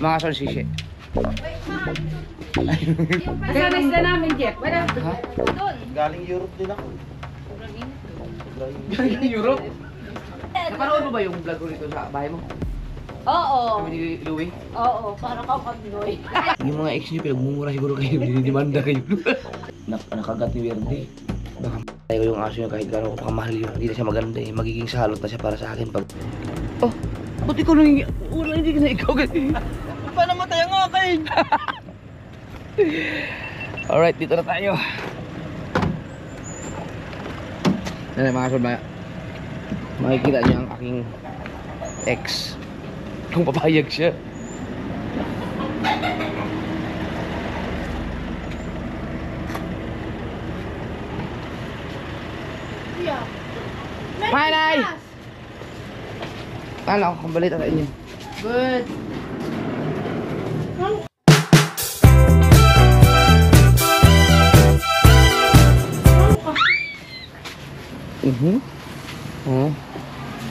Mga solsisi. Saan isla namin, Jeff? Wala. Ha? Doon. Galing Europe din ako. Galing Europe? Napanood mo ba yung vlog ko dito sa bahay mo? Oo. Kami ni Louie? Oo, para kang pag-Noy. Yung mga ex niyo, pinagmumura siguro kayo, dinidemanda kayo. Nakagat ni Verde. Baka tayo yung aso niya kahit gano'n ko pakamahal yun. Hindi na siya maganda eh. Magiging salot na siya para sa akin pag... Oh! Ba't ikaw nang... Wala, hindi ka na ikaw kasi. Paano matay ang akin? Alright, dito na tayo. Yan mga kasod, makikita niyo ang aking ex. Kung papayag siya. Hi, Nay! Ano, kung balita sa inyo. Good. Oh.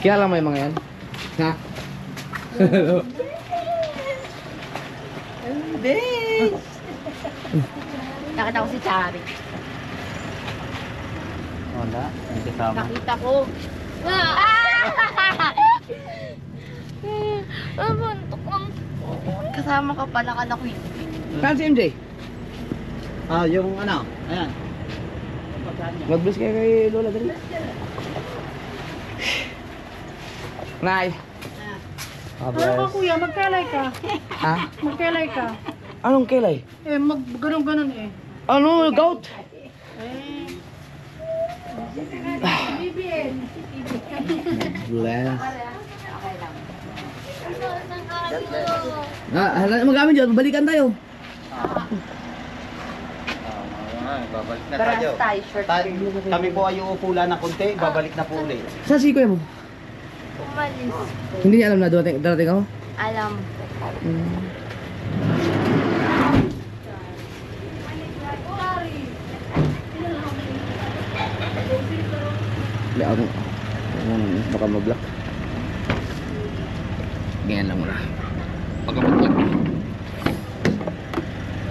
Kaya lang may mga yan. Ha? Nakita ko si Chari. Wala, hindi kasama. Nakita ko. Kasama ka pala ka na ko hindi. Saan si MJ? Ah, yung ano, ayan. Mag-bless kayo kay Lola, dali. Nay. Ano ka kuya, magkelay ka. Ha? Magkelay ka. Anong kilay? Eh, ganun eh. Ano? Gout? Eh. Bless. Mag-amin dyan, balikan tayo. Babalik na tayo. Kami po ay uupo lang ng konti, babalik na po ulit. Saan si kuya mo? Umalis. Hindi niya alam na darating ako? Alam. Hindi ako. Baka mag-block. Ganyan lang muna. Baka mag-block.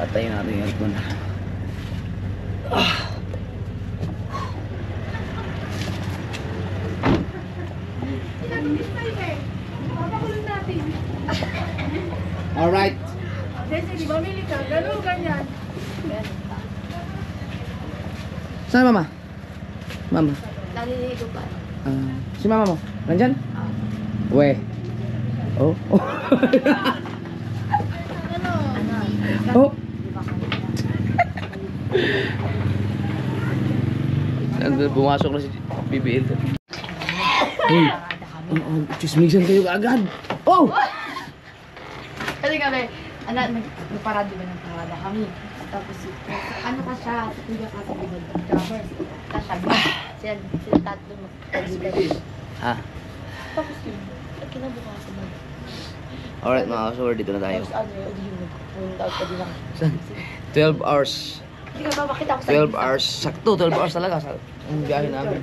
Patayin natin yung aircon. Alright. Sige, mamili ka. Ganun, ganyan. Saan mama? Mama? Naliligo pa. Si mama mo? Nandyan? We. Oh. Oh. Bumasok na si BBL. Uy. Chismisan kayo agad. Oh! Kasi kami, nagparado ba ng parada kami. Tapos, ano ka siya, kuya ka sa ibang drivers. Tapos siya, sila tatlo magkaligan. Ha? Tapos yun, kinabukasan na. Alright mga kasor, dito na tayo. Tapos ano yun, pumunta ka din lang. 12 hours. Hindi ka ba makita ko sa 12 hours. Sakto, 12 hours talaga. Ang biyahe namin.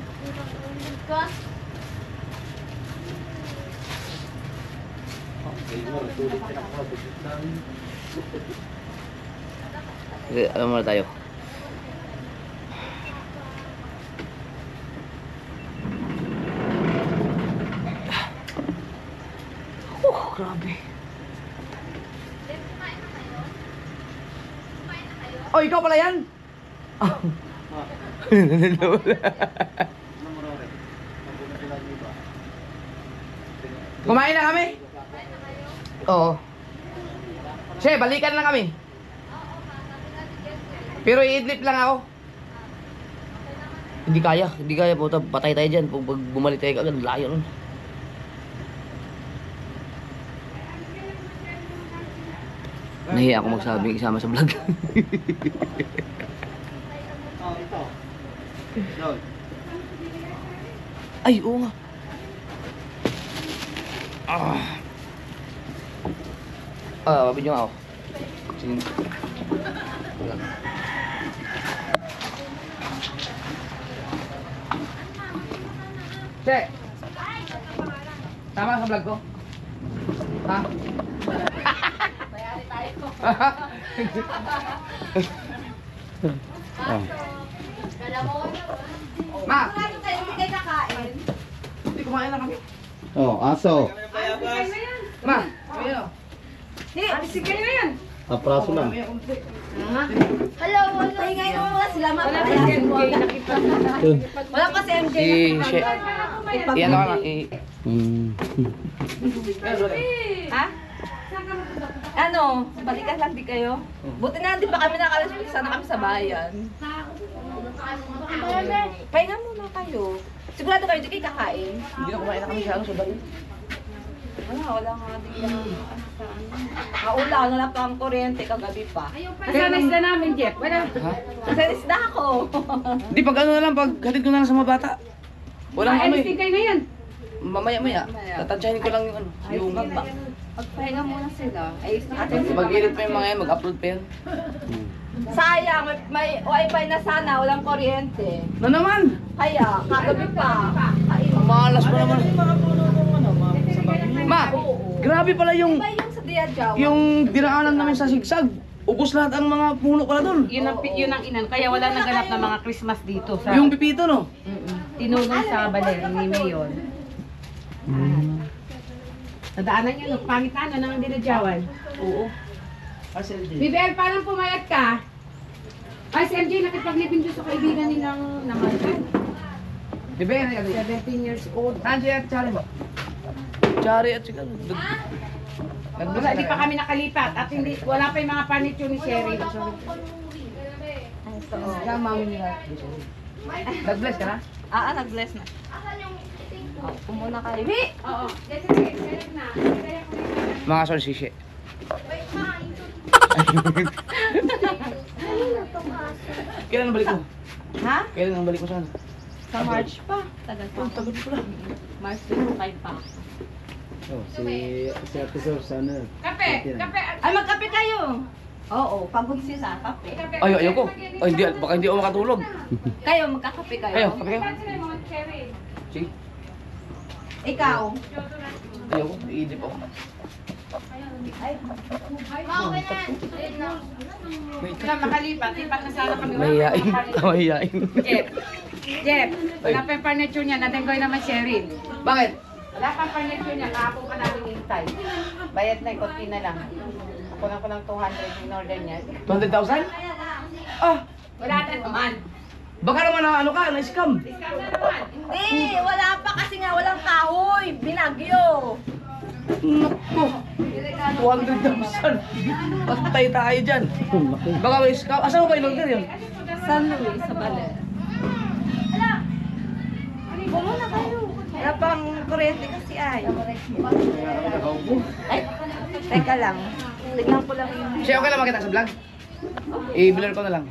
Okay, alam mo na tayo. Grabe. Oh, ikaw pala yan? Kumain na kami? Oo. Che, balikan lang kami. Pero i-idlip lang ako. Hindi kaya po. Patay tayo dyan. Pag bumalik tayo agad, layo nun. Nahiya ako magsabi isama sa vlog. Oh, ito. Doon. Ay, oo nga. Mabidyo nga ako. Sige. Che! Tama sa vlog ko? Ha? Oh. Ma! Hindi kayo kakain. Hindi kumain na kami. Oh, aso. Ma! Ayun. Sige na yan. Napraso lang. Hello, pahingay mo muna sila. Wala pa si MJ nakita. Wala pa si MJ. Iyan ka nga. Ha? Ano? Balikan lang di kayo? Buti na hindi pa kami nakalas. Sana kami sa bayan. Pahinga muna kayo. Sigurado kayo, di kayo kakain. Hindi na kumain na kami sa bayan. Wala nga. Di ka Naulan, wala pa ang kuryente kagabi pa. Nasaan isla namin, Jeff? Wala. Ha? Kasi isda ako. Hindi, pag ano na lang, pag hatid ko na lang sa mga bata. Walang ano Alis din eh. kayo ngayon. Mamaya-maya. Tatansyahin ko lang yung ano. Yung... Magpahinga muna sila. Ay, atin Mag-edit pa yung mga yan, mag-upload pa yan. Sayang, may wifi na sana, walang kuryente. Na naman! Kaya, kagabi pa. Ang malas pa naman. Ma! Grabe pala yung... Iba yung sa Diadjaw. Yung dinaanan namin sa sigsag. Ubus lahat ang mga puno pala doon. Yun ang inan. Kaya wala naganap na mga Christmas dito. Sa, Yung pipito, no? tinulong sa Baler ni Mayon. Nadaanan nyo, no? Pangit na, ano, nang dinadyawan. Oo. BBL, parang pumayat ka. Ay, si MJ, nakipaglibing doon sa kaibigan nilang naman. Di ba yan? 17 years old. Nandiyo at Chari mo. Chari at siya. Wala, di pa kami nakalipat. At hindi, wala pa yung mga panityo ni Sherry. Kama mo nila. Nag-bless ka na? Nag-bless na. Pumuna kayo. Oo. Mga solsisye. Kailan ang balik mo? Ha? Kailan ang balik mo saan? Sa March pa. Tagal pa. Tagal pala. March 25 pa. Oh, si Ate Sor, sana. Kape! Kape! Ay, magkape kayo. Oo, pagod sila. Kape. Ay, ayoko. Ay, hindi, baka hindi ako makatulog. Kayo, magkakape kayo. Ayo, kape kayo. Sige. Ikaw. Ayoko, iidip ako. Wala makalipat. Lipat na sana kami. Mahihain. Mahihain. Jeff, wala pa yung furniture niya. Natinggoy naman Sherry. Bakit? Wala pa yung furniture niya. Kahapon pa namin hintay. Bayad na, konti na lang. Ako lang ko ng 200 in order niya. 200,000? Ah, Wala na naman. baka naman na ano ka, na-scam. Discount na naman. Hindi, wala pa kasi nga walang kahoy. Binagyo. Naku, 200,000. Patay tayo dyan. Baka may scam. Asan mo ba in-order yun? San Luis, sa Baler. Bumuna kayo. Wala pang kuryente kasi ay. Ay, teka lang. Tignan ko lang yung... Siya, okay lang makita sa vlog? I-blur ko na lang.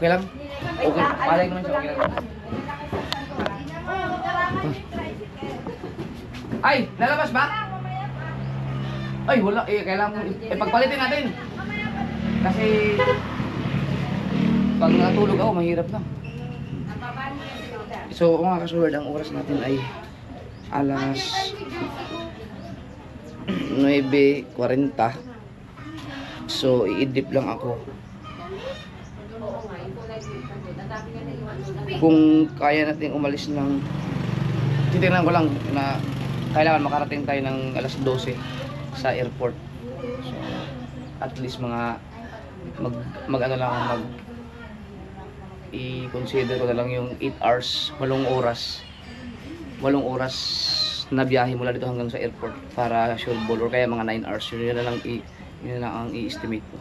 Okay lang? Okay. Palay ko naman siya, okay lang. Ay, lalabas ba? Ay, wala. Kailangan pagpalitin natin. Kasi pag natulog ako, mahirap na. So, mga kasulad, ang oras natin ay alas 9:40. So, i-edit lang ako. Kung kaya natin umalis ng... Titignan ko lang na kailangan makarating tayo ng alas 12 sa airport. So, at least mga mag-ano lang, i-consider ko na lang yung 8 hours, 8 oras na biyahe mula dito hanggang sa airport para sure ball, or kaya mga 9 hours. Yun na lang ang i-estimate ko.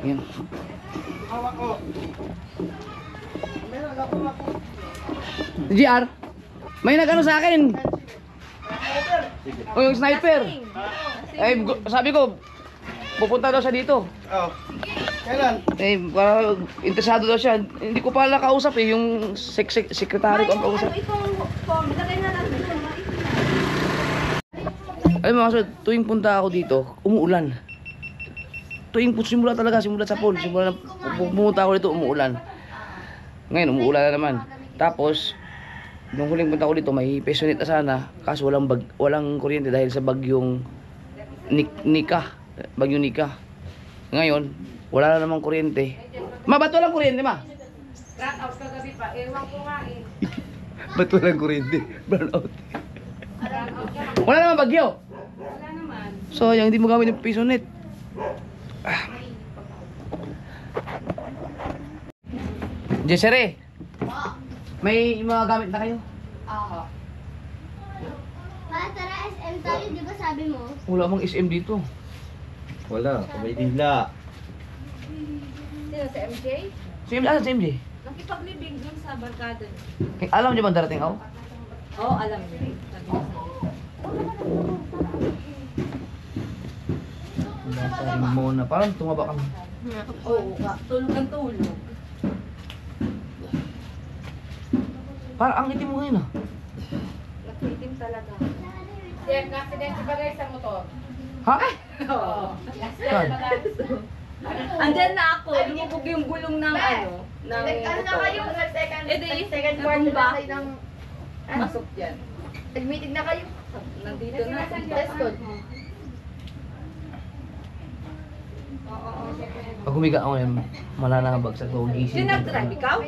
Yan. GR, may nag-ano sa akin. O yung sniper. Eh, sabi ko, pupunta daw siya dito. Oh. Kailan? Eh, para interesado daw siya. Hindi ko pala kausap eh, yung sekretary ko ang kausap. Itong form, lagay na lang dito. Ay mga kasod, tuwing punta ako dito, umuulan. Simula sa pool, simula na pumunta ako dito, umuulan. Ngayon, umuulan na naman. Tapos, Nung huling punta ko dito, may pesonit na sana. Kaso walang kuryente dahil sa bagyong Nika. Bagyong Nika. Ngayon, wala na namang kuryente. Ma, ba't walang kuryente, ma? Brown out kagabi pa. Ewan ko nga eh. Ba't walang kuryente? Brown out. Brown out ka. Wala namang bagyo. Wala naman. So, yung hindi mo gamit yung pesonit. Jessere, may mga gamit na kayo? Oo. Ma, tara SM tayo, di ba sabi mo? Wala mang SM dito. Wala, may dingla. Sino sa MJ? Asan si MJ? Nakipaglibig dun sa barkada. Alam niyo ba darating ako? Oo, alam niyo. Nasa muna. Parang tumaba kami. Oo, tulog ang tulog. Parang ang itim mo ngayon ah. Nagtitim talaga. Jeff, na-accidente ba guys sa motor? Ha? Oo. Saan? Andyan na ako, lumubog yung gulong ng ano, ng Ano na kayo? Second quarter natumba. na kayo ng... Pasok yan. Nag-meeting na kayo? Nandito na. Let's go. Pag humiga ako ngayon, malalabagsak ko. Gising. Sino nag-drive? Ikaw?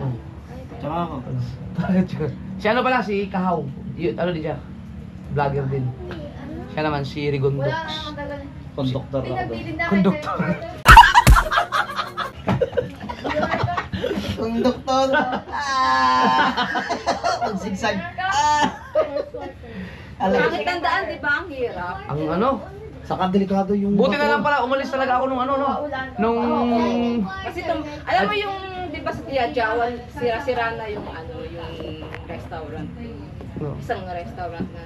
Oh. Tsaka ako. Si ano pala, si Kahaw. Ano di siya? Vlogger din. Siya naman, si Rigondox. Wala na naman tagal. Konduktor ako doon. Pinagbilin na Konduktor. Konduktor! Sigsag. Bakit ang daan, di ba? Ang hirap. Ang ano? Saka delikado yung... Buti na lang pala, umalis talaga ako nung ano, no? Nung... Kasi alam mo yung, di ba sa Tiyajawan, sira-sira na yung ano, yung restaurant. Isang restaurant na.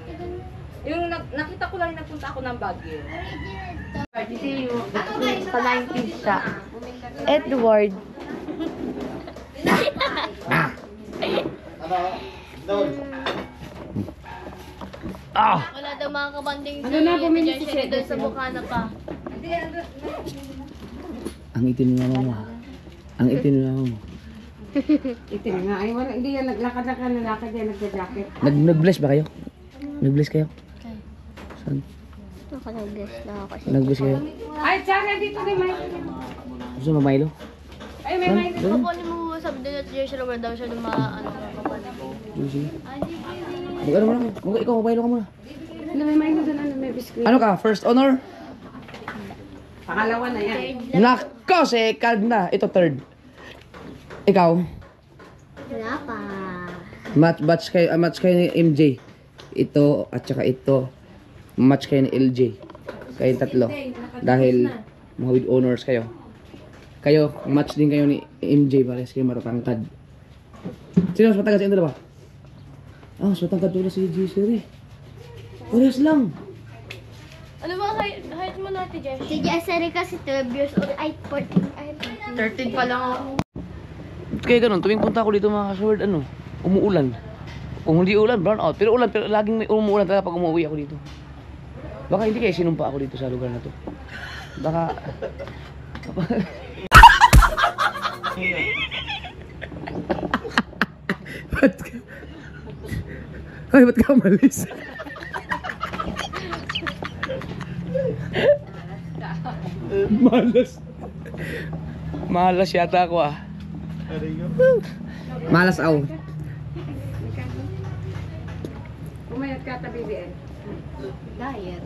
Yung nakita ko lang yung nagpunta ako ng Baguio. Kasi yung sa 90s siya. Edward. Ano? Doon. Ah! Wala daw mga kabanding Ano na, bumili si Jenny Shed. doon sa Bukana pa. Ang itim ni mama mo. Ang itim ni mama mo. Itin nga, ay wala, hindi yan naglakad-lakad, nalakad yan, nagja-jacket. Nag-bless ba kayo? Nag-bless kayo? Saan? Ako nag-guess na ako kasi. Nag-bless kayo? Ay, Chara, dito rin, may. Gusto mo Milo? Ay, may. Kukunin mo sabi doon at Jerry Robert daw siya ng mga ano kapatid ko. Sige. Ay, hindi. Mag-ano mo lang. Ikaw, Milo ka muna. Ano, may doon, ano, may biscuit. Ano ka? First honor? Pangalawa na yan. Nako, second na. Ito third. Ikaw? Wala pa. Match kayo ni MJ. Ito at saka ito. Match kayo ni LJ. Kayong tatlo. Dahil mga with honors kayo. Kayo, match din kayo ni MJ. Parehas kayo matatangkad. Sino mas matangkad sa inyo dalawa? Ah, mas matangkad pala si Giselle. Parehas lang. Ano ba height mo natin, Jerry? Si Jessary kasi 12 years old. Ay, 14. Ay, 13 pa lang ako. Kaya ganun, tuwing punta ko dito mga kasword, ano, umuulan. Kung hindi ulan, brown out. Pero ulan, pero laging may umuulan talaga pag umuwi ako dito. Baka hindi kaya sinumpa ako dito sa lugar na to. Baka... Ba't ka... Ay, ba't ka umalis? Malas. Malas yata ako ah. Malas ako. Umayat ka, BBL. Diet.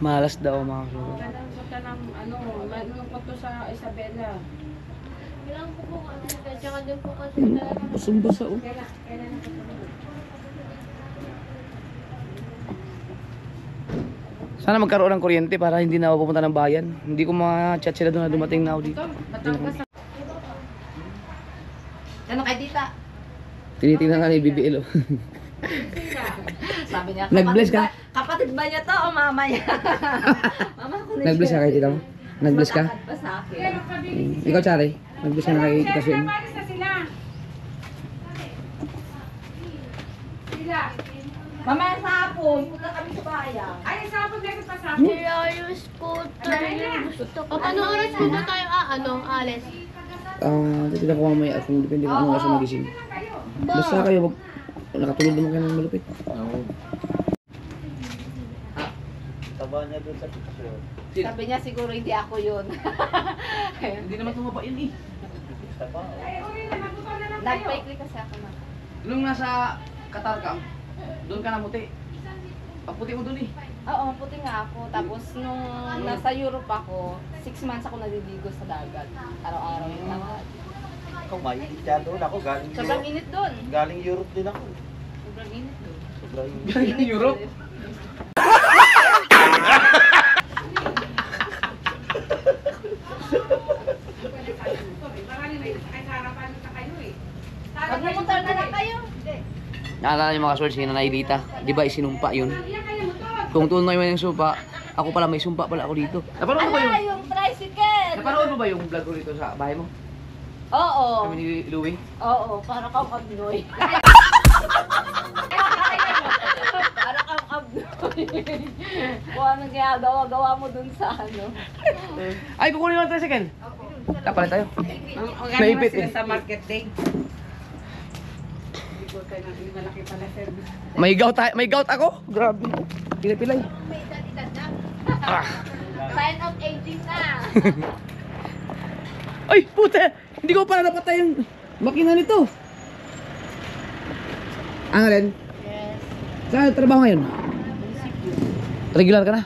Malas daw mga kasword. Punta ng, ano, mayroon ko to sa Isabela. Kailangan ko po kasi. Tsaka din po kasi talaga. Basang-basa oh. Kailan ako Sana magkaroon ng kuryente para hindi na ako pupunta ng bayan. Hindi ko ma-chat sila doon na dumating na ako dito. Batangas. Ano kay tita? Tinitingnan nga ni BBL oh. Sabi niya, Nag-bless ka? Kapatid ba niya to o mama niya? Mama ko na Nag-bless ka kay tita mo? Nag-bless ka? pa sa akin. Ikaw, Chari? Nag-bless ka na kay tita Suen? Malis na sila. Sila. Mamaya sa hapon, punta kami sa bayan. Ay, sabon na pa sa Sirayo scooter yung gusto ko. Anong oras po ba tayo alis? Titignan ko mamaya kung depende kung anong oras magising. Basta kayo, nakatulog naman kayo ng malupit. Oo. Taba niya doon sa picture. Sabi niya siguro hindi ako yun. Hindi naman tumaba yun eh. Taba. Nag-fake kasi ako na. Nung nasa Qatar ka, doon ka namuti. Paputi mo doon eh. Oo, puti nga ako. Tapos nung nasa Europe ako, 6 months ako naliligo sa dagat. Araw-araw yung dagat. Ikaw mainit ka doon. Ako galing Sobrang init doon. Galing Europe din ako. Sobrang init doon. Sobrang Galing Europe. Magmumotor na lang kayo. Naalala niyo mga kasword, si Nanay Dita. Di ba isinumpa yun? Kung tunay mo yung sumpa, ako pala may sumpa pala ako dito. Napanood mo ba Ala, yung... yung tricycle! Napanood mo ba yung vlog ko dito sa bahay mo? Oo. Kami ni Louie? Oo, para kang abnoy. Para kang abnoy. Kung anong ginagawa-gawa mo dun sa ano. Ay, kukunin mo ang tricycle. Kapalit tayo. Ang Naipit sila eh. sa market day. May gout ako? Grabe. Pilay-pilay. Ah. Sign of aging na. Ay, puta! Hindi ko pala napatay yung makina nito. Alen? Yes. Saan trabaho ngayon? Regular ka na?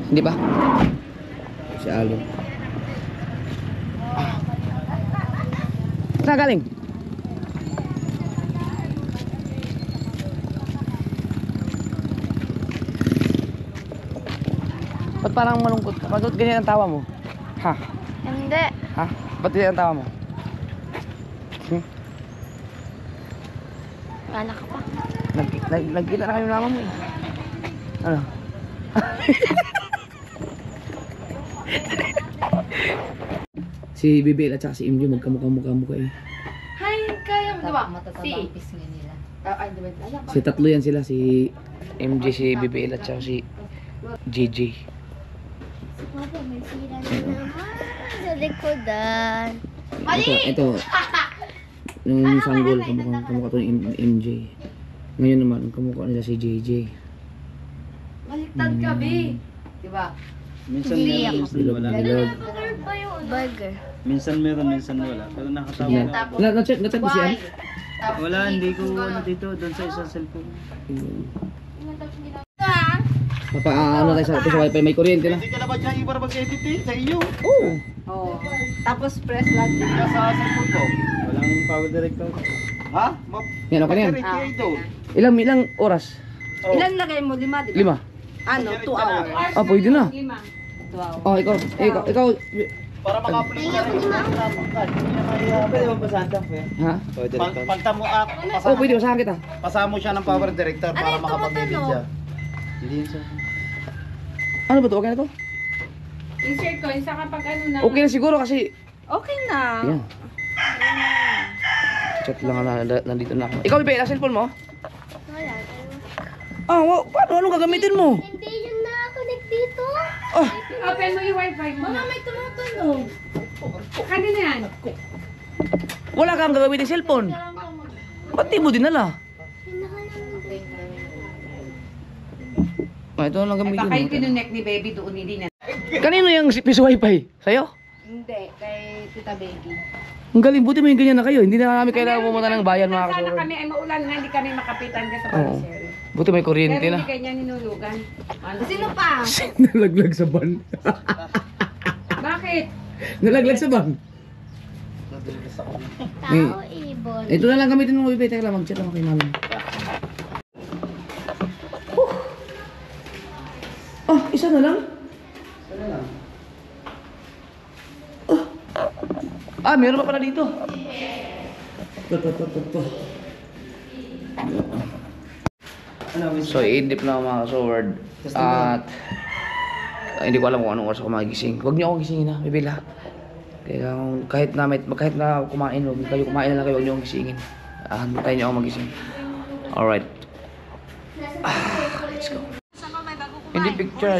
Hindi pa? Si Alon. Saan galing? Ba't parang malungkot ka? Ba't ganyan ang tawa mo? Ha? Hindi. Ha? Ba't ganyan ang tawa mo? Wala ka pa. Nagkita na kayo ng mama mo eh. Ano? Si Bibel at saka si MJ magkamukha-mukha eh. Hay, kaya mo, di ba? Matatabang pisngi nila. Ay, di ba? Ayan pa. Si tatlo yan sila, si MJ, si Bibel at saka si JJ. Si Papa, may sira na naman sa likodan. Ito. Nung sanggol, kamukha to ni MJ. Ngayon naman, ang kamukha nila si JJ. Baliktad ka, B. Di ba? Minsan Hindi meron, minsan wala. Bilog. Burger. Minsan meron, minsan wala. Pero nakatawa Sige. na ako. Na-chat mo si Ann? Tapos Wala, hindi ko ikot ano dito, doon sa isang cellphone. Ano tayo sa wifi, may kuryente na. Hindi ka na ba dyan ibar mag-edit eh, sa iyo? Oo. Oo. Tapos press lang din. Kaya sa cellphone ko. Walang power director. Ha? Yan, okay na yan. Mag-edit doon. Ilang oras? Oh. Ilan lagay mo? 5, di ba? 5. Ano? 2 hours. Ah, pwede na. 2 hours. Oh, ikaw. Para maka-upload ka rin. Pwede mo basahan ka, Fer? Ha? Power director. Pagtamo up, Oh, pwede, masahan kita. pasama mo siya ng power director para makapag-edit siya. Hindi yun siya. Ano ba to? Okay na to? Insert ko, isa kapag ano na. Okay na siguro kasi... Okay na. Yan. Chat lang na, nandito na ako. Ikaw, Bebe, cellphone mo? Wala. Ah, paano? Anong gagamitin mo? Hindi yun na-connect dito. Oh, Open mo yung wifi mo. Mga may tumutunog. Kanina yan. wala kang gagamitin cellphone. Ba't di mo dinala? Ah, ito lang gamitin Baka yung mo. kinunek ni baby doon hindi na. Kanino yung piso wifi? Sa'yo? Hindi, kay Tita Becky. Ang galing, buti mo yung ganyan na kayo. Hindi na namin kailangan pumunta ng bayan mga Sana kasurod. kami ay maulan nga, hindi kami makapitan ka sa Oo. Baluseri. Buti may Pero kuryente hindi na. kanya ninulugan. Ano? Sino pa? Nalaglag sa ban. Bakit? Nalaglag sa ban. Tao, ibon. Ito na lang gamitin mo, Bebe. Teka lang, mag-chat lang kay mami. Oh, isa na lang? Ah, meron pa pala dito. So, i-edit na mga kasword. At hindi ko alam kung anong oras ako magigising. Huwag niyo ako gisingin ha, Bebe ha. Kaya kahit na kumain, huwag kayo kumain na lang kayo, huwag niyo akong gisingin. Hantayin niyo ako magising. Alright. Let's go. Hindi picture,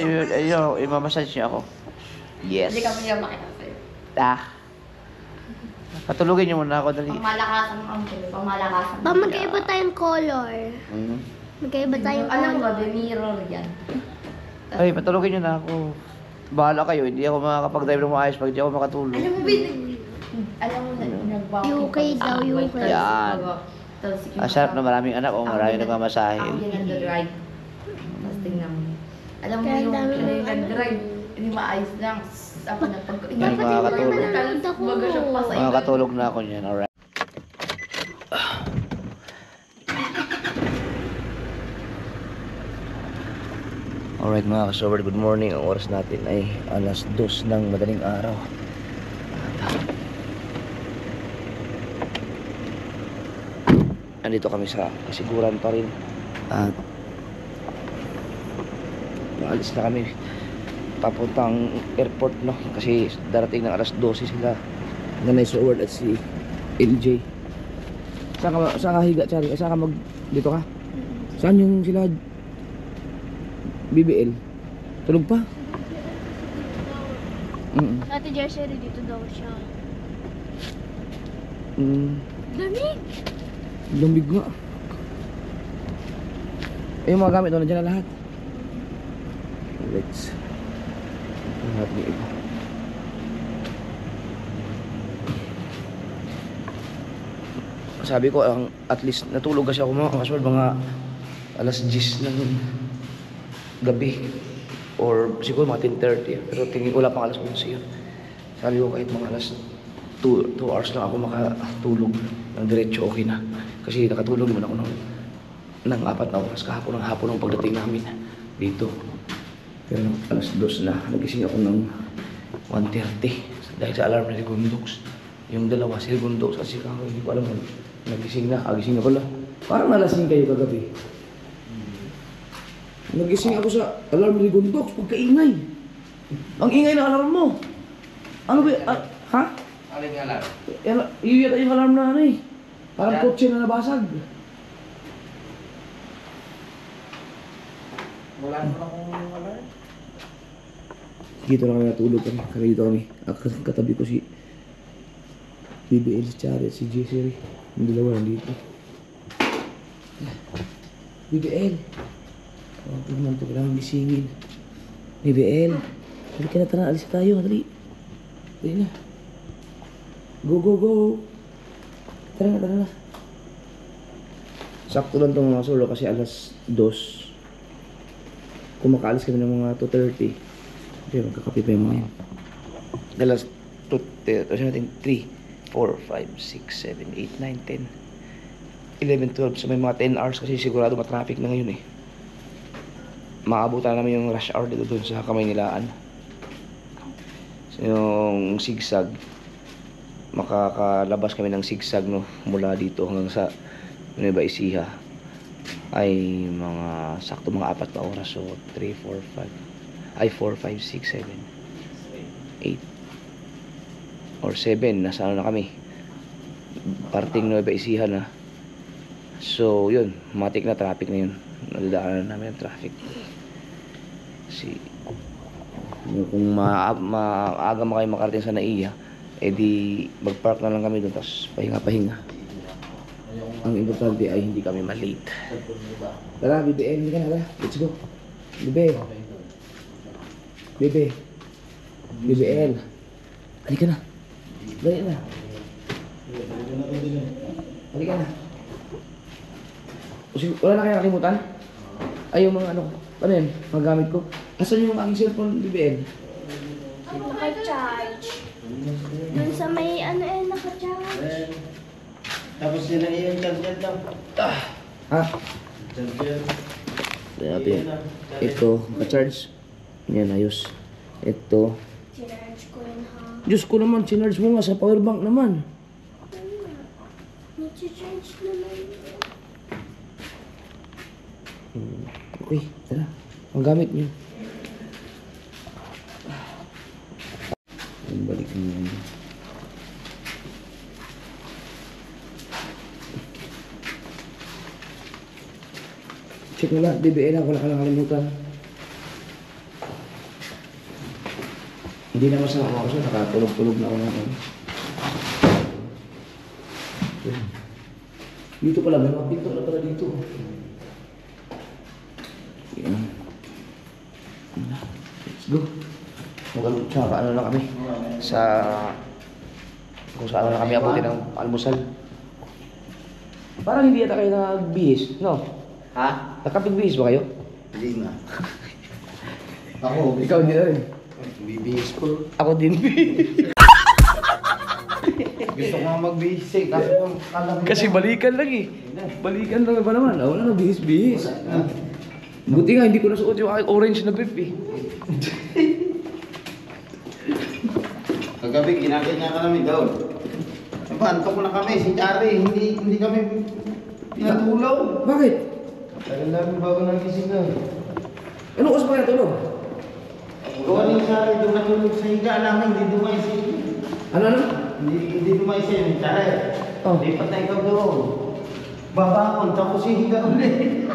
i-massage niyo ako. Yes. Hindi ka mo niya makita sa'yo. Ah. Patulugin niyo muna ako, dali. Pamalakasan ang ampulo, pamalakasan. Pa, magkaiba tayong color. Mm. Magkaiba tayong Alam mo ba, color. the mirror yan. Ay, patulugin niyo na ako. Bahala kayo, hindi ako makakapag-drive ng maayos pag hindi ako makatulog. Alam mo ba, alam mo na nagbago. UK daw, UK. Yan. Ang sarap na maraming anak o maraming nagmamasahe. Ako yung nag-drive. Tapos tingnan mo. Alam mo Kaya yung dami mo yung nag-drive, hindi maayos lang. Ako na pag... Yan, makakatulog. Baga siya pa sa Makakatulog na ako niyan, alright. Alright mga kasober, good morning. Ang oras natin ay alas 2 ng madaling araw. Nandito kami sa kasiguran pa rin. At maalis na kami papuntang airport, no? Kasi darating ng alas 12 sila Nanay Seward at si LJ. Saan ka higa, Chari? Saan ka dito ka? Saan yung sila BBL? Tulog pa? Ate Jessery, dito daw siya. Lamig! Lumig nga. Yung mga gamit doon, nandiyan na lahat. Let's lahat ng iba. Sabi ko, at least natulog kasi ako mga kaswal, mga alas 10 ng gabi. Or siguro mga 10:30. Pero tingin ko wala pang alas 11 yun. Sabi ko kahit mga alas 2 hours lang ako makatulog ng diretso, okay na. Kasi nakatulog naman ako ng 4 na oras kahapon ng hapon ng pagdating namin dito. Pero alas 2 na, nagising ako ng 1:30 dahil sa alarm na Rigundox. Yung dalawa si Rigundox kasi hindi ko alam nagising na, agising na pala. Parang nalasing kayo kagabi. Nagising ako sa alarm ni Rigundox, pagkaingay. Ang ingay ng alarm mo. Ano ba? Ha? Alin nga lang? Iyo yata yung alarm na ano eh. Parang kotse na nabasag. Wala naman akong alarm. Dito na kami natulog kami. Kaya dito kami. Katabi ko si BBL, si Chari, si Jessery. Yung dalawa nandito. BBL. Oh, naman ito. Kailangan gisingin. BBL. Dali ka na, tara. Alis na tayo. Dali. Dali na. Go, go, go. Tara na, tara na. Sakto lang itong mga solo kasi alas 2. Kung makaalis kami ng mga 2:30. Okay, magkakape pa yung mga yun. Alas 2, kasi natin 3, 4, 5, 6, 7, 8, 9, 10, 11, 12. So may mga 10 hours kasi sigurado matraffic na ngayon eh. Maabutan namin yung rush hour dito doon sa Kamaynilaan. So yung zigzag, makakalabas kami ng zigzag no, mula dito hanggang sa Nueva Ecija ay mga sakto mga 4 na oras. So 3, 4, 5 ay 4, 5, 6, 7, 8 or 7 nasa ano na kami, parting Nueva Ecija na. So yun, matik na traffic na yun, nadadaanan namin ang traffic. Kasi kung maaga mo kayo makarating sa Naiya, edi magpark na lang kami doon tapos pahinga-pahinga. Ang importante ay hindi kami malate. Tara, BBL, hindi ka na, tara. Let's go. BBL. BBL. Halika na. Dali na. Halika na. Wala na kayo nakalimutan? Ay, yung mga ano, ano yan, mga gamit ko. Asan yung aking cellphone, BBL? Naka-charge. Dun sa may ano naka-charge. Tapos nila yung charger daw. Ha? Charger. Natin. Ito, naka-charge. Yan, ayos. Ito. Charge ko yun ha. Diyos ko naman, sinarge mo nga sa powerbank naman. Nag-charge naman. Okay, tara. Ang gamit niyo. Balik niyo. Check mo lahat, BBL, wala ka nakalimutan. Hindi na masama ako, nakatulog-tulog na ako naman. Dito pala, may mga pinto na pala dito. Yan. Let's go. Tsaka ano na kami. Kung saan na kami abutin ng almusal. Parang hindi yata kayo nagbihis, no? Ha? Nakapigbihis ba kayo? Hindi nga. Ako, Ikaw hindi na rin. bibihis ko. Ako din. Gusto ko nga magbihis eh. Kasi kung alam Kasi balikan lang eh. Balikan lang ba naman? Wala na, bihis-bihis. Buti nga, hindi ko nasuot yung aking orange na brief eh. Kagabi, ginaganya ka namin daw. Napantok na kami, si Chari. Hindi kami pinatulaw. Bakit? Tagal namin bago nagising na. Anong oras ba kayo natulog? Gawa ni Chari, doon natulog sa higa namin. Hindi dumay si... Ano? Hindi dumay si Chari. Oh. Lipat na ikaw doon. Babangon, tapos si higa ulit.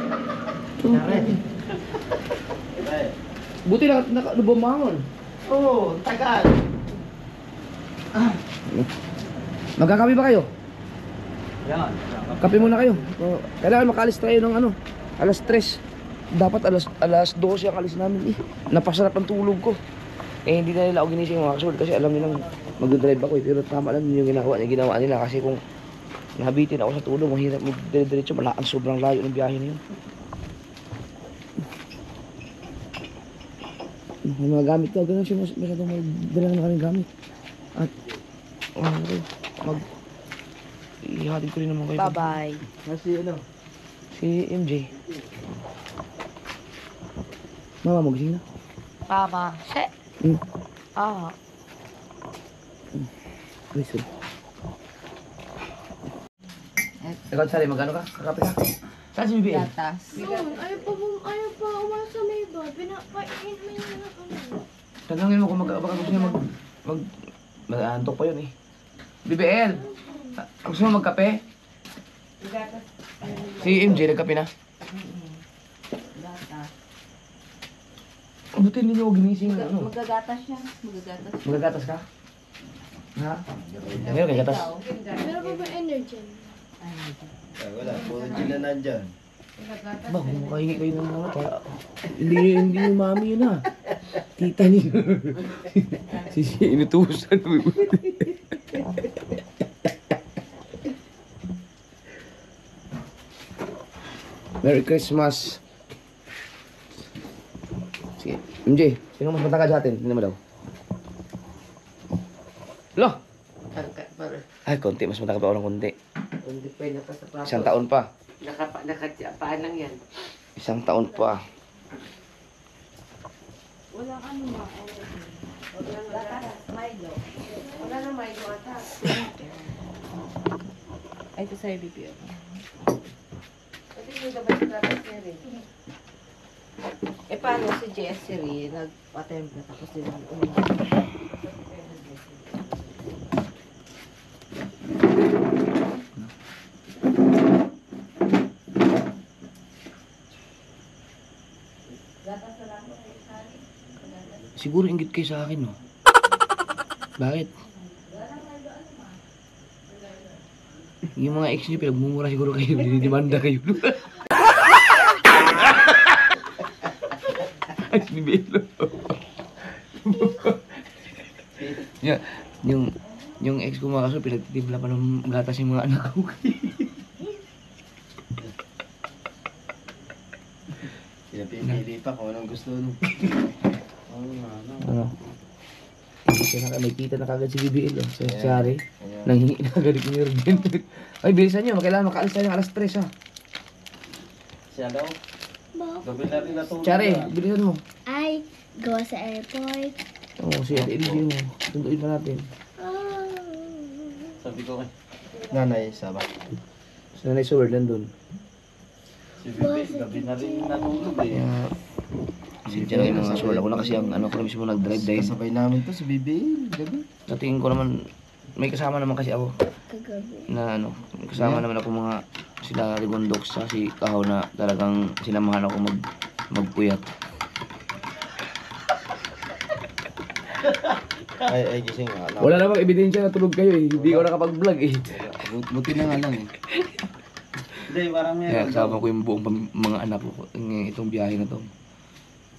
Chari. Buti nakalubumangon. Oo, tagal. Magkakape ba kayo? Yan. Kape muna kayo. Kailangan makaalis tayo ng ano, alas 3. Dapat alas 12 ang alis namin eh. Napasarap ang tulog ko. Eh hindi na nila ako ginising mga kasunod kasi alam nilang mag-drive ako eh. Pero tama lang yung ginawa nila kasi kung nahabitin ako sa tulog, mahirap mag-diretso, ang sobrang layo ng biyahe na yun. May mga gamit ko, ganun siya masyadong magdala na kaming gamit. At ihatid ko rin naman kayo. Bye-bye. Si MJ. Mama mo gising na? Mama. Ah. Ay, sorry. Ikaw, Sari, magkano ka? Kakape ka? Saan si BBL? Gatas. Ayaw pa umasa sa may iba. Pinapain mo yun na ano. Tanungin mo kung baka gusto niya mag-antok pa yun eh. BBL! Gusto mo magkape? Si MJ, nagkape na? Buti hindi niyo ginising na ano. Magagatas siya. Magagatas. Magagatas ka? Ha? Ngayon, kay gatas. Meron pa ba energy? Wala, puro sila nandyan. Ba, kung makahingi kayo ng mga kaya hindi yung mami yun ha. Tita niyo. Inutusan mo. Merry Christmas. Sige. MJ, sino mas matangkad sa atin? Hindi mo daw. Lo! Ay, konti. Mas matangkad pa ako ng konti. Hindi pa yung nakasapato. Isang taon pa. Nakapaan lang yan. Isang taon pa. Wala ano ma. Milo. Wala na may ata. Ay, ito sa'yo, BBL. Kasi yung dapat yung gatas niya rin. Eh, paano si JS Siri? Nagpa-template tapos din Siguro inggit kayo sa akin, no? Bakit? Yung mga ex niyo, pinagmumura siguro kayo, dinidemanda kayo. Ay, sinibelo. Yung ex ko mga kaso, pinagtitimpla pa ng gatas yung mga anak ko. Pinapili pa kung anong gusto nung. Ano? May kita na kagad si BBL, oh. Sa Chari. Nanghingi na kagad ni Erden. Ay, bilisan nyo. Kailangan makaalis tayo ng alas 3, ha. Siya daw. Gabi na rin natulog. Chari, bilisan mo. Ay, gawa sa airport. Oo, si Ate Elvie mo. Tunduin pa natin. Sabi ko kay nanay, sabak. Sa nanay sa word, nandun. Si Bibi, gabi na rin natulog eh. Kaya, sinsya lang yung mga sword. Ako na kasi ang ano ko na mismo nag-drive dahil Kasabay namin to si Bibi, gabi. sa tingin ko naman, may kasama naman kasi ako Kagabi. na ano, kasama naman ako mga sila Rigondox sa si Kahaw na talagang sinamahan ako magpuyat. Ay, gising nga. Wala namang ebidensya na tulog kayo eh. Hindi ko nakapag-vlog eh. Buti na nga lang eh. Hindi, parang Kaya meron. kasama ko yung buong mga anak ko itong biyahe na to.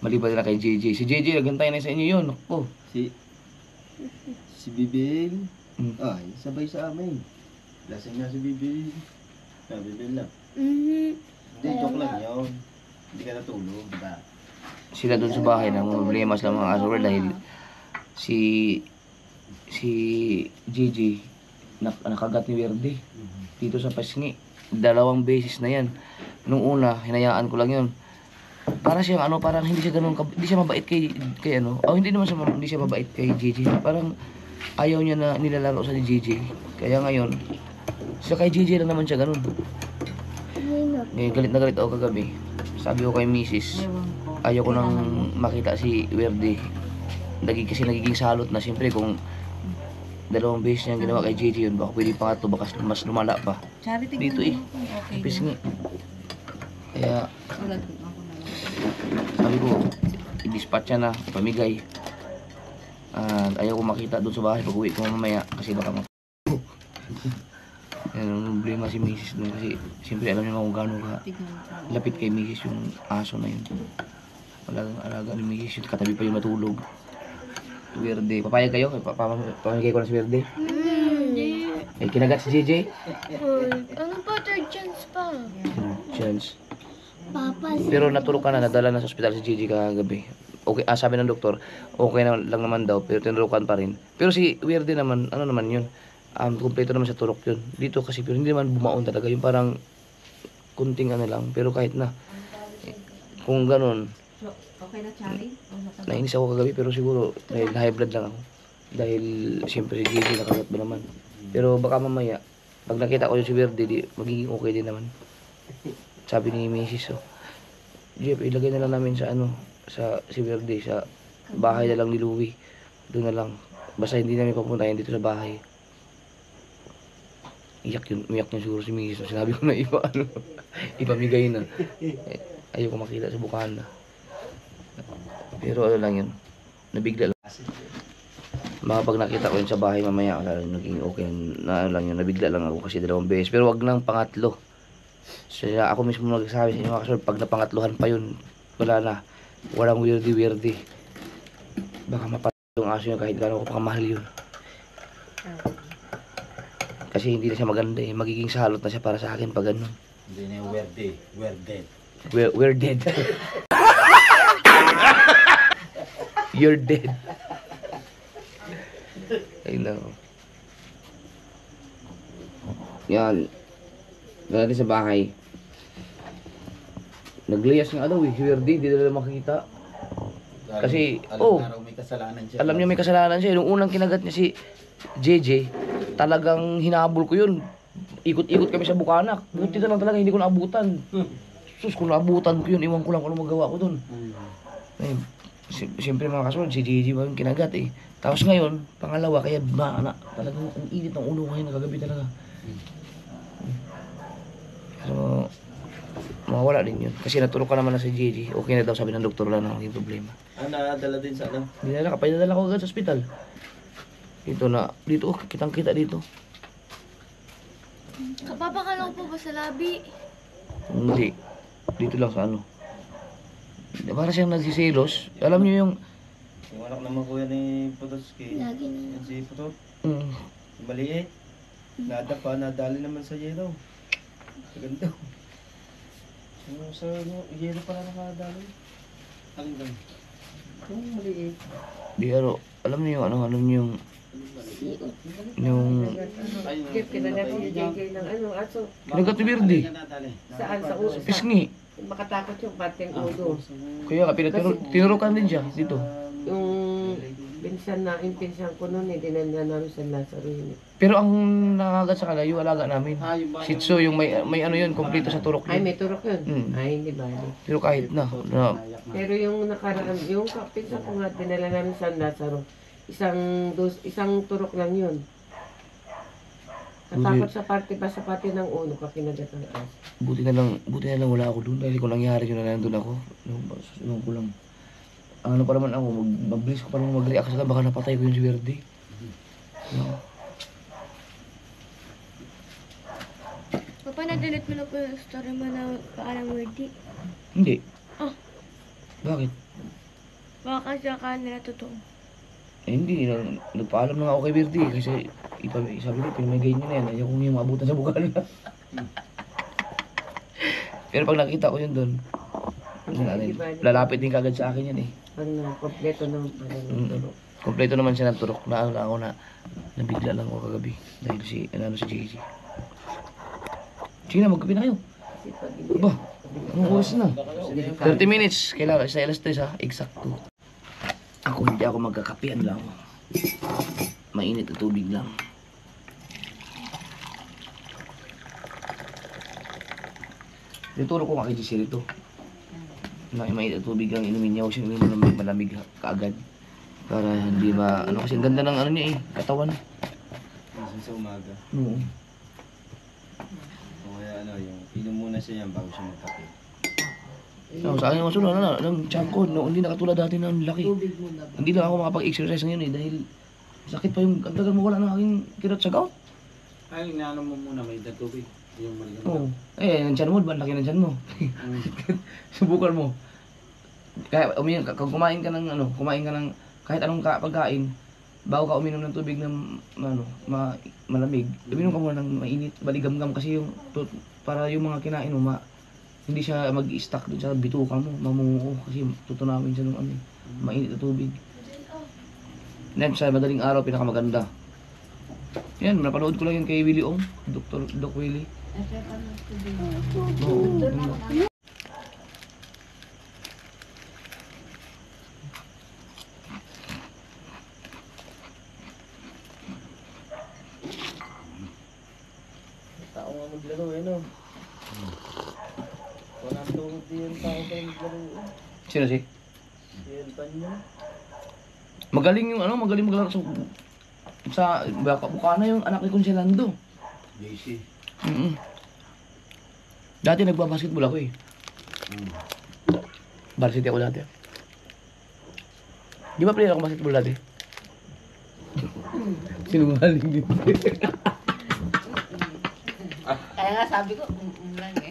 Maliban na kay JJ. Si JJ, nagantay na sa inyo yun. Ako. Si Bibing. Mm. Ay, sabay sa amin. Lasing na si Bibing. Bibing lang. Hindi, joke lang yun. Hindi ka natulog, diba? Sila doon sa bahay na problema sila mga aso dahil si JJ nakagat ni Verde dito sa Pasngi. 2 beses na yan. Nung una, hinayaan ko lang yun. Para siyang ano, parang hindi siya ganun, hindi siya mabait kay ano. Hindi naman siya, hindi siya mabait kay JJ. Parang ayaw niya na nilalaro sa ni JJ. Kaya ngayon, sa kay JJ lang naman siya ganun. Ngayon, galit na galit ako kagabi. Sabi ko kay Mrs. Ayaw ko nang makita si Verde. Kasi nagiging salot na. Siyempre kung 2 beses niya ginawa kay JJ yun, baka pwede pangatlo, baka mas lumala pa. Charity Dito eh. Pisngi. Kaya sabi ko, i-dispatch siya na, pamigay. Ayaw ko makita doon sa bahay pag uwi ko mamaya kasi baka yan ang problema si Mrs. doon kasi siyempre alam niyo kung gaano ka lapit kay Mrs. yung aso na yun. Alaga ni Mrs. yun, katabi pa yung matulog. Verde. Papayag kayo? Pamigay ko na si Verde. Eh, kinagat si JJ? Ano pa? Third chance pa. Chance. Papa, Pero natulog ka na, nadala na sa ospital si JJ kagabi. Okay, sabi ng doktor, okay na lang naman daw, pero tinurukan pa rin. Pero si Verde naman, ano naman yun? Kompleto naman sa turok yun. Dito kasi, pero hindi naman bumaon talaga. Yung parang kunting ano lang. Pero kahit na, kung ganun, Okay na, Charlie? nainis ako kagabi, pero siguro dahil high blood lang ako. Dahil siyempre si JJ nakagat ba naman. Pero baka mamaya, pag nakita ko yung si Verde, magiging okay din naman. Sabi ni Mrs. Jeff, ilagay na lang namin sa ano, sa si Verde, sa bahay na lang ni Louie. Doon na lang. Basta hindi namin papuntahin dito sa bahay. Umiyak yun siguro si Mrs. Sinabi ko na ipamigay na. Ayoko makita sa bukana. Pero ano lang yun, nabigla lang. Mga pag nakita ko yun sa bahay mamaya, naging okay na ano lang yun, nabigla lang ako kasi 2 beses. Pero wag nang pangatlo. So ako mismo nagsasabi sa inyo mga kasol, pag napangatluhan pa yun, wala na. Walang weirdy. Baka mapatay yung aso yun kahit gano'n ko pakamahal yun. Kasi hindi na siya maganda eh, magiging salot na siya para sa akin pag ganun. Hindi na yung we're dead. We're dead. You're dead. I know. Yan. Dati sa bahay. Nagliyas nga daw eh. Si Verdi, hindi na makikita. Kasi, alam may kasalanan siya. Alam niya may kasalanan siya. Nung unang kinagat niya si JJ, talagang hinabol ko yun. Ikot-ikot kami sa Bukanak. Buti na lang talaga, hindi ko naabutan. Sus, kung naabutan ko yun, iwan ko lang kung ano magawa ko dun. Eh, siyempre mga kasunod, si JJ ba yung kinagat eh. Tapos ngayon, pangalawa, kaya talagang ang init ng ulo ngayon, nakagabi talaga. So, mawawala din yun. Kasi natulog ka naman na si JJ. Okay na daw, sabi ng doktor lang, hindi problema. Nadala din sa ano? Dinala ka, paidadala ko agad sa ospital. Dito, kitang-kita dito. Kapapakalaw po ba sa labi? Hindi. Dito lang sa ano. Para siyang nagsisilos. Alam niyo yung... Yung anak naman kuya ni Potoski. Lagi na. Yan si Potot. Mm, Yung maliit. Nadali naman sa yelo. Ganda. Yung sa yelo pala nakadali. Alin ba? Yung maliit. di ano, alam niyo yung ano, alam niyo yung Jeff, kinagat si JJ ng ano, aso. kinagat ni Verde. Saan? Sa ulo. Pisngi. Makatakot yung parteng ulo. Kaya ka, tinurukan din siya dito. Yung yung pinsan ko noon, dinanda namin sa Lazaro yun. Pero ang nakagat sa kanya, yung alaga namin. Shih Tzu, yung may ano yun, kompleto sa turok Ay, yun. may turok yun. Mm. Ay, hindi ba? Pero kahit na Pero yung nakaraan, yung pinsan ko nga, dinala namin sa Lazaro. Isang turok lang yun. Katakot sa parte ba sa pati ng uno ka kinagat ng as. buti na lang wala ako doon dahil kung nangyari yun na nandun ako. Nung ko lang. ano pa naman ako, mabilis ko pa naman mag-react sa baka napatay ko yung si Verde. No. Papa, na-delete mo na po yung story mo na paalam wordy. Hindi. Ah. Bakit? Baka kasi akala nila totoo. Eh hindi, nagpaalam na nga ako kay Verde kasi sabi ko, pinamigay niyo na yan, ayaw kong yung maabutan sa bukal na. Pero pag nakita ko yun doon, lalapit din kagad sa akin yan eh. Ano, kompleto naman pala ng turok. Kompleto naman siya ng turok na ako na nabigla lang ako kagabi dahil si JJ. Sige na, magkape na kayo. Kasi pag Ba, anong oras na? 30 minutes, kailangan sa alas 3 ha, eksakto. Ako hindi ako magkakapean lang. Mainit na tubig lang. Dituro ko nga kay JC rito. Mainit na tubig lang, inumin niya. Huwag siya inumin ng malamig kaagad. Para hindi ba, ano kasi ang ganda ng ano niya eh, katawan. Minsan sa umaga. Oo. O kaya ano, yung inom muna siya yan bago siya magkape. So, sa akin naman sunod, ng tiyan ko, no, hindi na katulad dati na ang laki. Hindi lang ako makapag-exercise ngayon eh, dahil sakit pa yung, ang tagal mawala ng aking kirot sa gout. Ay, inaano mo muna, may tubig. Yung maligang. Oo. Eh, ang tiyan mo, ba? Laki ng tiyan mo. Subukan mo. Kaya uminom ka, kung kumain ka ng ano, kumain ka ng kahit anong pagkain, bago ka uminom ng tubig ng ano, malamig, uminom ka muna ng mainit, baligam-gam kasi yung para yung mga kinain mo, hindi siya mag-i-stack dun sa bituka mo, mamungo kasi tutunawin siya ng ano, mainit na tubig. Yan sa madaling araw pinakamaganda. Yan, napanood ko lang yun kay Willie Ong, Doc Willie. Oo, ganda. Tao nga maglaro eh, no? Walang tuhod din tao pa maglaro. Sino si? Yan pa niya. Magaling yung ano, magaling maglaro sa Bukana yung anak ni Conselando. JC. Dati nagbabasketball ako eh. Varsity ako dati. Di ba player ako basketball dati? Sinungaling din. Kaya nga sabi ko, lang eh.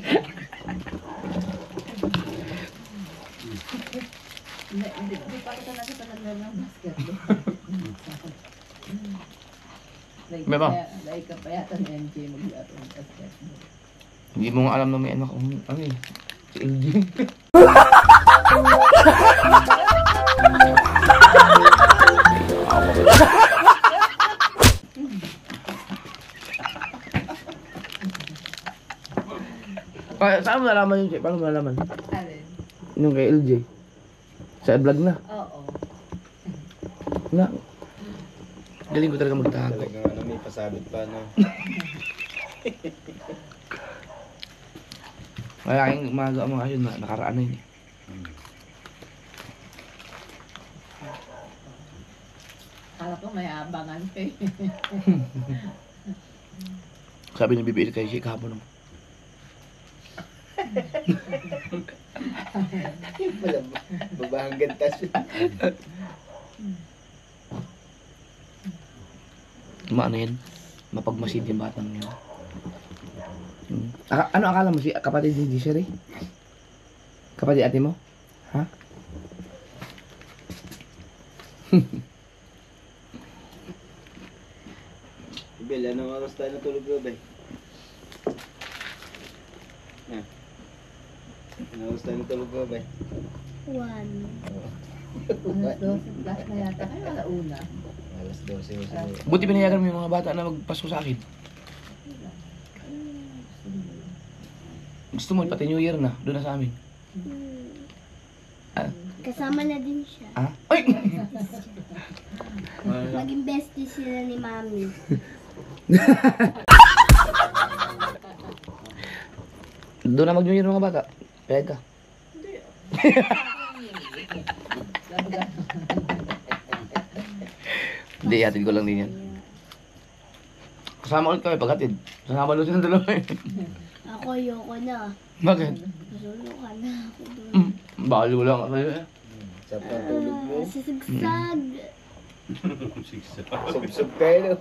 Hindi pa kita nakita ng basketball. May ba? Like ka pa yata ng MJ maglaro ng basketball. Hindi mo nga alam na may anak akong ano eh. Si LG. Saan mo nalaman yun? Paano mo nalaman? Alin? Yung kay LJ. Sa vlog na. Oo. Na. Galing ko talaga magtago. Talagang ano, may pasabit pa, no? Malaking umaga ang mga yun na nakaraan na yun eh. Kala ko may abangan ka eh. Sabi ni BBL kay Shik hapon no. Babahang gantas. Maano yan? Mapagmasid yung batang yun. Ano akala mo si kapatid ni Desiree? Kapatid ate mo? Ha? Bel, anong oras tayo natulog gabi? Anong oras tayo natulog gabi? 1. Alas 12 plus na yata kayo, alauna. Alas 12 o siguro. Buti pinayagan mo yung mga bata na magpasko sa akin. Gusto mo, pati New Year na, doon na sa amin. Kasama na din siya. Ah? Ay! Maging bestie sila ni Mami. Doon na mag-New Year mga bata. Payag ka. Hindi, hatid ko lang din yan. Kasama ulit kami paghatid. Kasama doon silang dalawa eh. Ako, ayoko na. Bakit? Nasulo ka na ako doon. Balo lang ako eh. Sarap ng tulog mo. Sisigsag. Sub-sub kayo, no?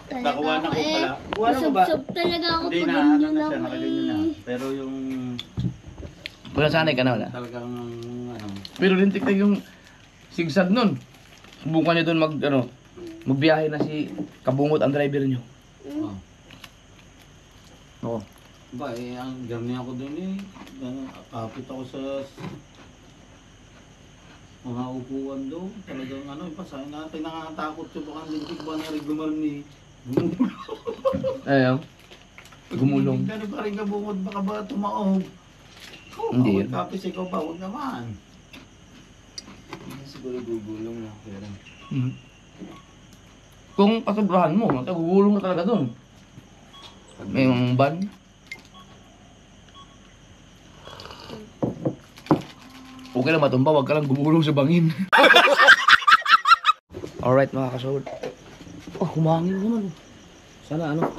Nakuha na ko pala. Kuha na ko ba? Sub talaga ako Hindi pag na, ano ganyan na siya, ako nakaganyan na. eh. Pero yung Wala sanay ka na, wala. talagang, ano, Pero lintik na yung sigsag nun. Subukan niyo doon magbiyahe na si Kabungot ang driver niyo. oh. Oo. Ba, ang gamni ako doon eh. Kapit ako sa mga upuan doon. Talagang pasahin natin nakakatakot. Subukan lintik ba na rin gumarni. Ayaw. Gumulong. Hindi ka rin kabungod, baka ba tumaog? Hindi yun. Kapis ikaw ba? Huwag naman. Siguro gugulong na. Pero Kung pasobrahan mo, gugulong na talaga doon. May mga ban. Okay lang matumba, wag ka lang gumulong sa bangin. Alright mga kasawad. Oh, humangin naman.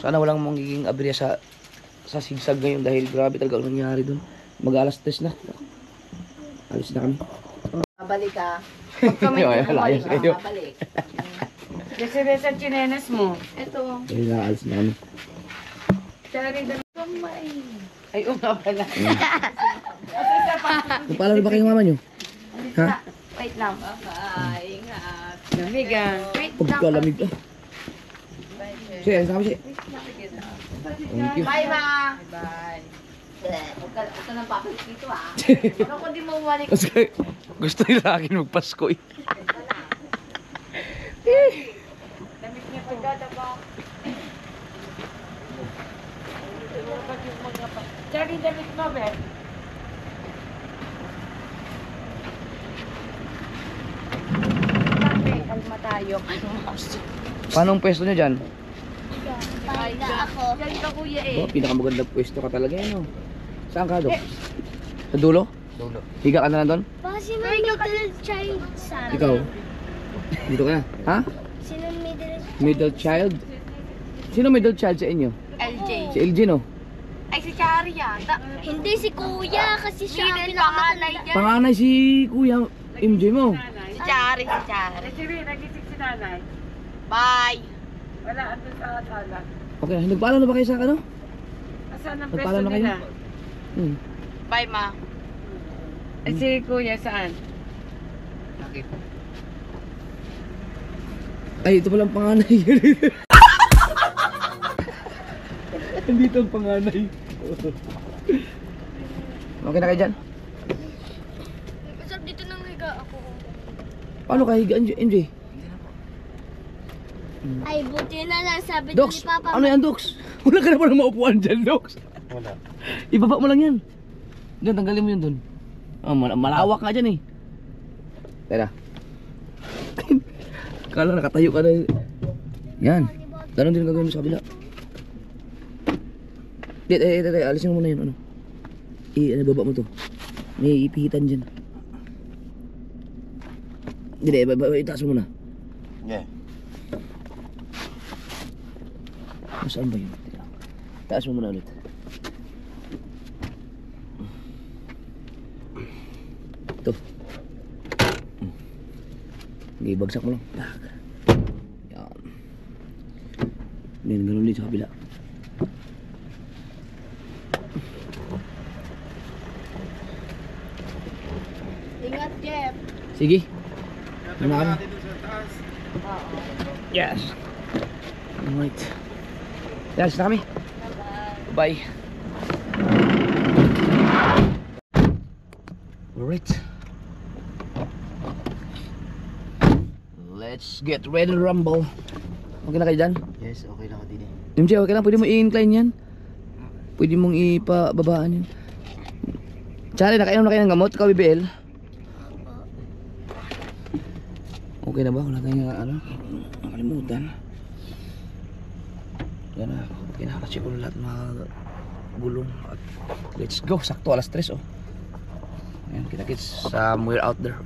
Sana walang magiging aberya sa sigsag ngayon dahil grabe talaga ang nangyari doon. Mag-alas 3 na. Alis na kami. Babalik ka. Ay, layas kayo. Babalik. Desire sa chinenas mo. Ito. Ay, naalis na kami. Sorry, ay, nga pala. Napaalala ba kayo mama nyo? Ha? Wait lang. Bye. Ingat. Namiga. Wait lang. Pagkalamig ah. Sige, alis na kami siya. Thank you. Bye, ma. Bye. Huwag ka nang papalik dito ah. Ano kung di mo umalik? Kasi gusto nila akin magpasko eh. Damit niya pagdadaba. Sorry, damit mo, be. Kalma tayo. Paano ang pwesto nyo dyan? Pahiga ako. Yan ka kuya eh. Oh, pinakamagandang pwesto ka talaga yan oh. Saan ka, Dok? Sa dulo? Dulo. Higa ka na lang doon? Baka sino middle child sa amin? Ikaw? Dito ka na. Ha? Sino middle? Middle child? Sino middle child sa inyo? LJ. Si LG no? Ay, si Chari yata. Hindi si kuya kasi siya ang Middle panganay pinakamatanda. niya. Panganay si Kuya MJ mo. Si Chari, si Chari. Desire, nagising si nanay. Bye. Wala, andun sa sala. Okay, nagpaalam na ba kayo sa ano? Asan ang Nagpaalam pwesto na kayo? nila? Bye, ma. Eh, si kuya saan? Ay, ito palang panganay. Nandito ang panganay. Okay na kayo dyan? Sir, dito nang higa ako. Paano ka higaan, MJ? Ay, buti na lang sabi Dox, ni Papa. ano yan, Dox? Wala ka na pala maupuan dyan, Dox. wala. Ibaba mo lang yan. Diyan, tanggalin mo yun dun. Oh, malawak nga dyan eh. Tara. Kala nakatayo ka na. Yan. Ganun din gagawin mo sa kabila. Alisin mo muna yun. Ano? Baba mo to. May ipihitan dyan. Hindi, itaas mo muna. Yeah. Saan ba yun? Taas mo muna ulit. Ito. Okay, bagsak mo lang. Yan. Then, ganun din sa kabila. Ingat, Jeff. Sige. Ano ka? Yes. Alright. Yes, na kami. Bye. Alright. Let's get ready to rumble. Okay na kayo dyan? Yes, okay lang ka din eh. MJ, okay lang. Pwede mo i-incline yan. Pwede mong ipababaan yan. Tsari, nakainom na kayo ng gamot. Ikaw, BBL. Okay na ba? Wala tayong nakalimutan. Yan na. Kinakasya ko na lahat mga gulong. At let's go. Sakto, alas 3 oh. Ayan, kita-kits somewhere out there.